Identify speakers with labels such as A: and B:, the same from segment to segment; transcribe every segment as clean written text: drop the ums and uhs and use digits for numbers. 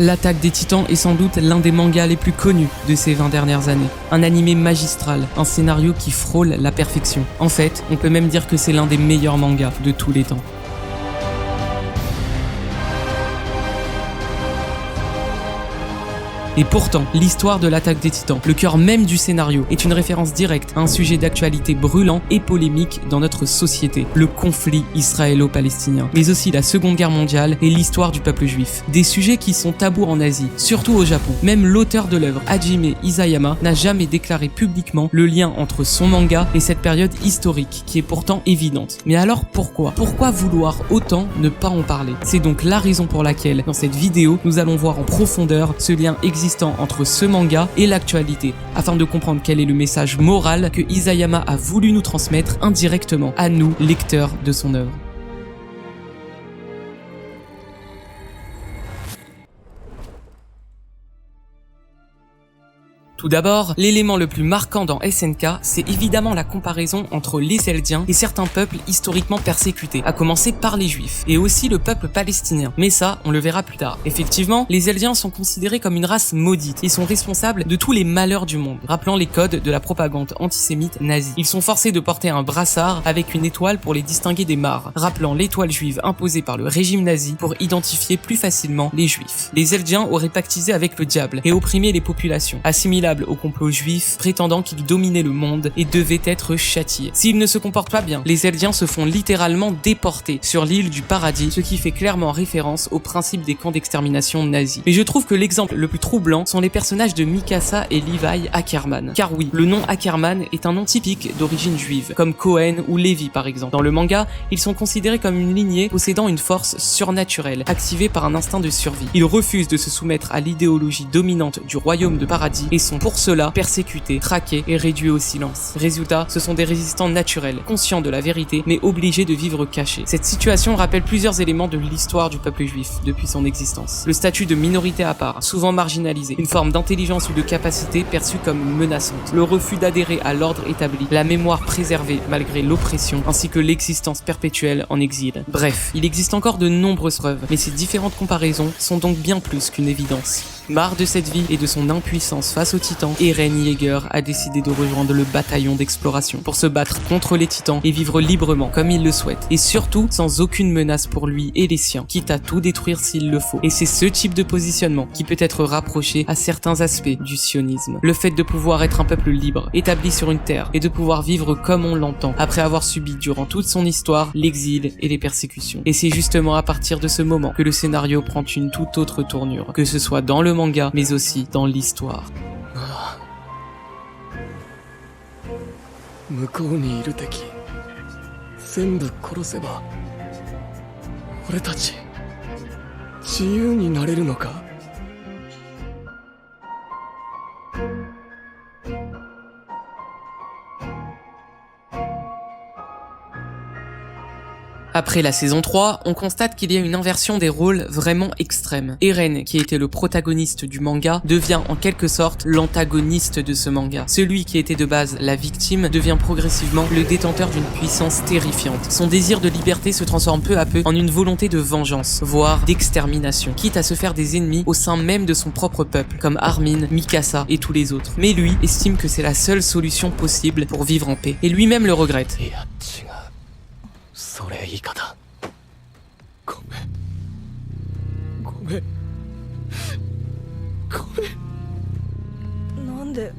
A: L'attaque des Titans est sans doute l'un des mangas les plus connus de ces 20 dernières années. Un animé magistral, un scénario qui frôle la perfection. En fait, on peut même dire que c'est l'un des meilleurs mangas de tous les temps. Et pourtant, l'histoire de l'attaque des Titans, le cœur même du scénario, est une référence directe à un sujet d'actualité brûlant et polémique dans notre société, le conflit israélo-palestinien, mais aussi la Seconde Guerre mondiale et l'histoire du peuple juif. Des sujets qui sont tabous en Asie, surtout au Japon. Même l'auteur de l'œuvre, Hajime Isayama, n'a jamais déclaré publiquement le lien entre son manga et cette période historique, qui est pourtant évidente. Mais alors pourquoi ? Pourquoi vouloir autant ne pas en parler ? C'est donc la raison pour laquelle, dans cette vidéo, nous allons voir en profondeur ce lien existant entre ce manga et l'actualité, afin de comprendre quel est le message moral que Isayama a voulu nous transmettre indirectement à nous, lecteurs de son œuvre. Tout d'abord, l'élément le plus marquant dans SNK, c'est évidemment la comparaison entre les Eldiens et certains peuples historiquement persécutés, à commencer par les Juifs, et aussi le peuple palestinien. Mais ça, on le verra plus tard. Effectivement, les Eldiens sont considérés comme une race maudite et sont responsables de tous les malheurs du monde, rappelant les codes de la propagande antisémite nazie. Ils sont forcés de porter un brassard avec une étoile pour les distinguer des mares, rappelant l'étoile juive imposée par le régime nazi pour identifier plus facilement les Juifs. Les Eldiens auraient pactisé avec le diable et opprimé les populations, assimilables au complot juif, prétendant qu'ils dominaient le monde et devaient être châtiés. S'ils ne se comportent pas bien, les Eldiens se font littéralement déporter sur l'île du paradis, ce qui fait clairement référence au principe des camps d'extermination nazis. Mais je trouve que l'exemple le plus troublant sont les personnages de Mikasa et Levi Ackerman. Car oui, le nom Ackerman est un nom typique d'origine juive, comme Cohen ou Levi par exemple. Dans le manga, ils sont considérés comme une lignée possédant une force surnaturelle, activée par un instinct de survie. Ils refusent de se soumettre à l'idéologie dominante du royaume de paradis et sont pour cela persécutés, traqués et réduits au silence. Résultat, ce sont des résistants naturels, conscients de la vérité, mais obligés de vivre cachés. Cette situation rappelle plusieurs éléments de l'histoire du peuple juif depuis son existence. Le statut de minorité à part, souvent marginalisé, une forme d'intelligence ou de capacité perçue comme menaçante, le refus d'adhérer à l'ordre établi, la mémoire préservée malgré l'oppression, ainsi que l'existence perpétuelle en exil. Bref, il existe encore de nombreuses preuves, mais ces différentes comparaisons sont donc bien plus qu'une évidence. Marre de cette vie et de son impuissance face aux titans, Eren Yeager a décidé de rejoindre le bataillon d'exploration pour se battre contre les titans et vivre librement comme il le souhaite, et surtout sans aucune menace pour lui et les siens, quitte à tout détruire s'il le faut. Et c'est ce type de positionnement qui peut être rapproché à certains aspects du sionisme. Le fait de pouvoir être un peuple libre, établi sur une terre, et de pouvoir vivre comme on l'entend, après avoir subi durant toute son histoire l'exil et les persécutions. Et c'est justement à partir de ce moment que le scénario prend une toute autre tournure, que ce soit dans le manga, mais aussi dans l'histoire.
B: 向こうにいる敵全部殺せば俺たち自由になれるのか
A: Après la saison 3, on constate qu'il y a une inversion des rôles vraiment extrême. Eren, qui était le protagoniste du manga, devient en quelque sorte l'antagoniste de ce manga. Celui qui était de base la victime devient progressivement le détenteur d'une puissance terrifiante. Son désir de liberté se transforme peu à peu en une volonté de vengeance, voire d'extermination, quitte à se faire des ennemis au sein même de son propre peuple, comme Armin, Mikasa et tous les autres. Mais lui estime que c'est la seule solution possible pour vivre en paix, et lui-même le regrette.
B: それ言い方ごめんごめんごめんなんで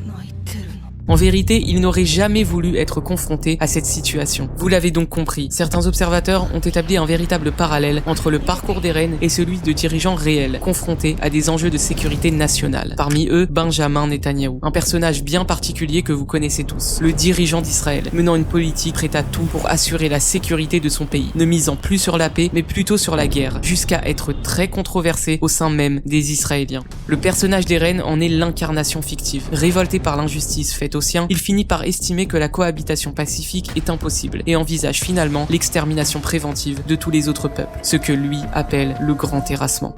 B: 泣いてるの
A: En vérité, il n'aurait jamais voulu être confronté à cette situation. Vous l'avez donc compris, certains observateurs ont établi un véritable parallèle entre le parcours d'Eren et celui de dirigeants réels, confrontés à des enjeux de sécurité nationale. Parmi eux, Benjamin Netanyahou, un personnage bien particulier que vous connaissez tous, le dirigeant d'Israël, menant une politique prête à tout pour assurer la sécurité de son pays, ne misant plus sur la paix, mais plutôt sur la guerre, jusqu'à être très controversé au sein même des Israéliens. Le personnage d'Eren en est l'incarnation fictive. Révolté par l'injustice faite aux siens, il finit par estimer que la cohabitation pacifique est impossible et envisage finalement l'extermination préventive de tous les autres peuples, ce que lui appelle le grand terrassement.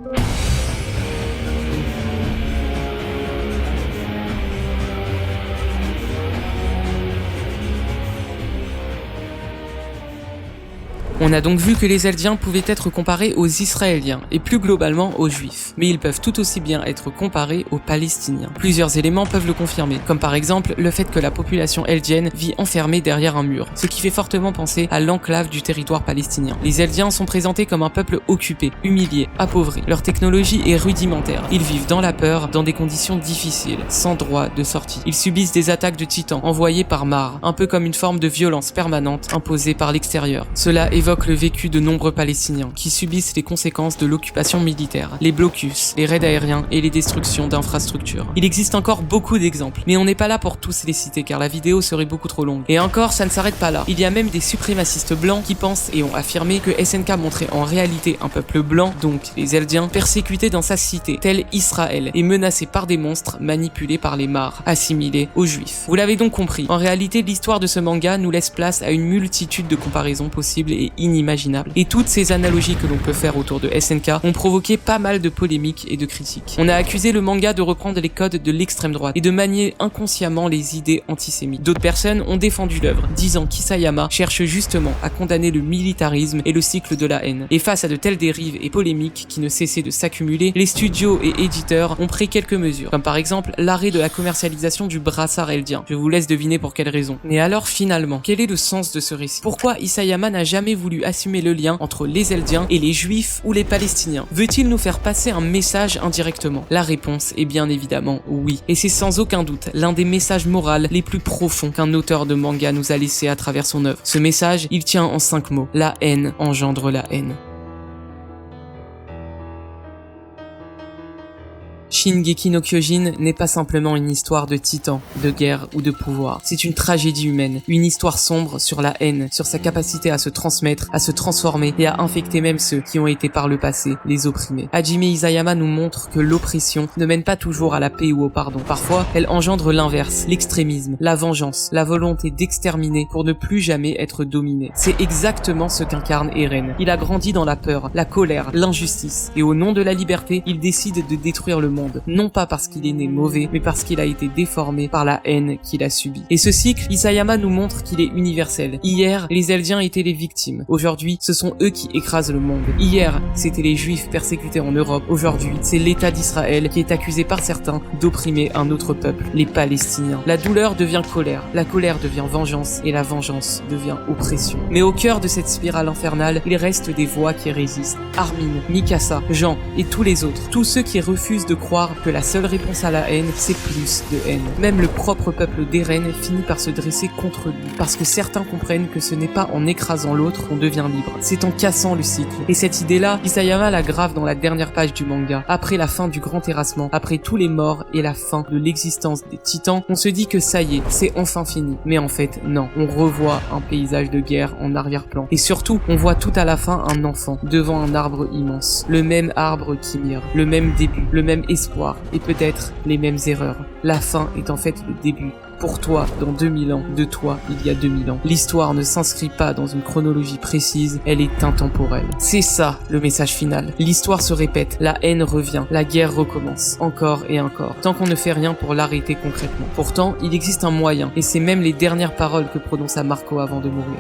A: On a donc vu que les Eldiens pouvaient être comparés aux Israéliens, et plus globalement aux Juifs. Mais ils peuvent tout aussi bien être comparés aux Palestiniens. Plusieurs éléments peuvent le confirmer, comme par exemple le fait que la population eldienne vit enfermée derrière un mur, ce qui fait fortement penser à l'enclave du territoire palestinien. Les Eldiens sont présentés comme un peuple occupé, humilié, appauvri. Leur technologie est rudimentaire. Ils vivent dans la peur, dans des conditions difficiles, sans droit de sortie. Ils subissent des attaques de titans envoyées par Mar, un peu comme une forme de violence permanente imposée par l'extérieur. Cela évoque le vécu de nombreux Palestiniens qui subissent les conséquences de l'occupation militaire, les blocus, les raids aériens et les destructions d'infrastructures. Il existe encore beaucoup d'exemples, mais on n'est pas là pour tous les citer car la vidéo serait beaucoup trop longue. Et encore, ça ne s'arrête pas là. Il y a même des suprémacistes blancs qui pensent et ont affirmé que SNK montrait en réalité un peuple blanc, donc les Eldiens, persécuté dans sa cité, tel Israël, et menacé par des monstres manipulés par les Mar, assimilés aux Juifs. Vous l'avez donc compris, en réalité l'histoire de ce manga nous laisse place à une multitude de comparaisons possibles et inimaginables. Et toutes ces analogies que l'on peut faire autour de SNK ont provoqué pas mal de polémiques et de critiques. On a accusé le manga de reprendre les codes de l'extrême droite et de manier inconsciemment les idées antisémites. D'autres personnes ont défendu l'œuvre, disant qu'Isayama cherche justement à condamner le militarisme et le cycle de la haine. Et face à de telles dérives et polémiques qui ne cessaient de s'accumuler, les studios et éditeurs ont pris quelques mesures, comme par exemple l'arrêt de la commercialisation du brassard eldien. Je vous laisse deviner pour quelle raison. Mais alors finalement, quel est le sens de ce récit? Pourquoi Isayama n'a jamais voulu assumer le lien entre les Eldiens et les Juifs ou les Palestiniens? Veut-il nous faire passer un message indirectement? La réponse est bien évidemment oui. Et c'est sans aucun doute l'un des messages moraux les plus profonds qu'un auteur de manga nous a laissé à travers son œuvre. Ce message, il tient en 5 mots. La haine engendre la haine. Shingeki no Kyojin n'est pas simplement une histoire de titans, de guerre ou de pouvoir. C'est une tragédie humaine, une histoire sombre sur la haine, sur sa capacité à se transmettre, à se transformer et à infecter même ceux qui ont été par le passé les opprimés. Hajime Isayama nous montre que l'oppression ne mène pas toujours à la paix ou au pardon. Parfois, elle engendre l'inverse, l'extrémisme, la vengeance, la volonté d'exterminer pour ne plus jamais être dominé. C'est exactement ce qu'incarne Eren. Il a grandi dans la peur, la colère, l'injustice, et au nom de la liberté, il décide de détruire le monde. Non pas parce qu'il est né mauvais, mais parce qu'il a été déformé par la haine qu'il a subie. Et ce cycle, Isayama nous montre qu'il est universel. Hier, les Eldiens étaient les victimes. Aujourd'hui, ce sont eux qui écrasent le monde. Hier, c'était les Juifs persécutés en Europe. Aujourd'hui, c'est l'État d'Israël qui est accusé par certains d'opprimer un autre peuple, les Palestiniens. La douleur devient colère, la colère devient vengeance, et la vengeance devient oppression. Mais au cœur de cette spirale infernale, il reste des voix qui résistent. Armin, Mikasa, Jean et tous les autres. Tous ceux qui refusent de croire que la seule réponse à la haine, c'est plus de haine. Même le propre peuple d'Eren finit par se dresser contre lui, parce que certains comprennent que ce n'est pas en écrasant l'autre qu'on devient libre, c'est en cassant le cycle. Et cette idée-là, Isayama la grave dans la dernière page du manga. Après la fin du grand terrassement, après tous les morts et la fin de l'existence des titans, on se dit que ça y est, c'est enfin fini. Mais en fait, non. On revoit un paysage de guerre en arrière-plan. Et surtout, on voit tout à la fin un enfant devant un arbre immense. Le même arbre qui mire, le même début, le même espoir et peut-être les mêmes erreurs. La fin est en fait le début. Pour toi, dans 2000 ans, de toi, il y a 2000 ans. L'histoire ne s'inscrit pas dans une chronologie précise, elle est intemporelle. C'est ça, le message final. L'histoire se répète, la haine revient, la guerre recommence, encore et encore, tant qu'on ne fait rien pour l'arrêter concrètement. Pourtant, il existe un moyen, et c'est même les dernières paroles que prononça Marco avant de mourir.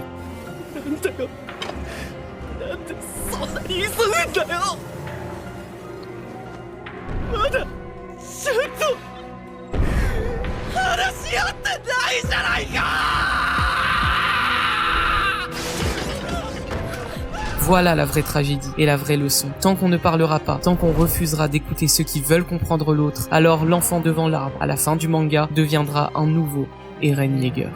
A: Voilà la vraie tragédie et la vraie leçon. Tant qu'on ne parlera pas, tant qu'on refusera d'écouter ceux qui veulent comprendre l'autre, alors l'enfant devant l'arbre, à la fin du manga, deviendra un nouveau Eren Yeager.